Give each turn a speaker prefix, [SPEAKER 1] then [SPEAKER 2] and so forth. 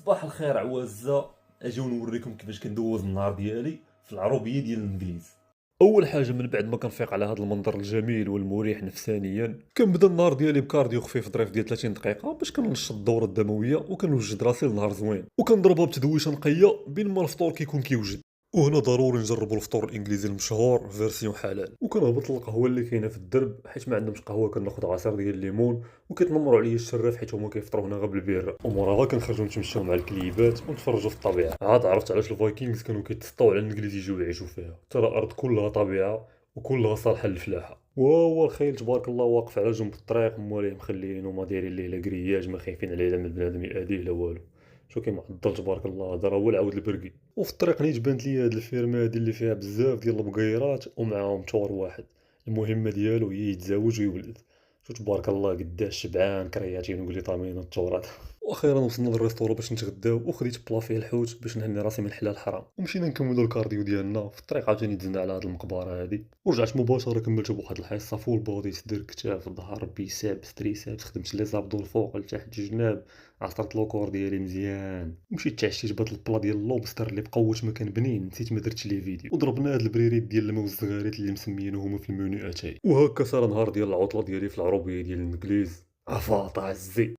[SPEAKER 1] صباح الخير عوازة. اجيو نوريكم كيفاش كندوز النهار ديالي في العروبيه ديال الانجليز. اول حاجه من بعد ما كنفيق على هذا المنظر الجميل والمريح نفسانيا، كنبدا النهار ديالي بكارديو خفيف ظريف ديال 30 دقيقه باش كننشط الدوره الدمويه وكنوجد راسي لنهار زوين، وكنضربها بتدويشه نقيه بين ما الفطور كيكون كيوجد. وهنا ضروري نجربوا الفطور الانجليزي المشهور فيرسيون حلال، وكنهبط للقهوه اللي كاينه في الدرب حيت ما عندهمش قهوه كناخذ عصير ديال الليمون، وكيتنمروا عليا الشراف حيت هما كيفطروا هنا غير بالبيره، وموراها كنخرجوا نتمشاو مع الكليبات ونتفرجوا في الطبيعه. عاد عرفت علاش الفايكنجز كانوا كيتسطاو على الانجليز يجيو يعيشوا فيها، ترى الارض كلها طبيعه وكلها صالحه للفلاحه. وهو الخيل تبارك الله واقف على جنب الطريق، مواليه مخليين وما دايرين ليه لا كرياج، ما خايفين عليه لا من بنادم يأذيه لا والو. شو كيمعضل تبارك الله، هذا راه هو العود البرقي. وفي الطريق نيت بانت لي هاد الفيرما هادي اللي فيها بزاف ديال البقيرات ومعاهم تور واحد، المهمه ديالو هي يتزوج ويولد. شو تبارك الله قداش شبعان كرياتين وجليطامين التورات. واخيرا وصلنا للريستورو باش نتغداو، وخديت بلا فيه الحوت باش نهني راسي من الحلال الحرام، ومشينا نكملوا الكارديو ديالنا. في الطريق عاوتاني دزنا على هاد المقبره هادي، ورجعت مباشره كملت بواحد الحصه فول بودي، صدر كتاف ظهر بيسابس تريسابس، خدمت لي زابدو الفوق لتحت الجناب، عصرت لوكور ديالي مزيان، ومشيت تعشيت بهاد البلا ديال اللوبستر اللي بقوت ما كان بنين، نسيت ما درتش ليه فيديو، وضربنا هاد البريريت ديال الماء والزغاريت اللي مسميينه هما في المنيو اتاي. وهكا صار نهار ديال العطله ديالي في العروبيه ديال الانجليز. عفاطا عزي.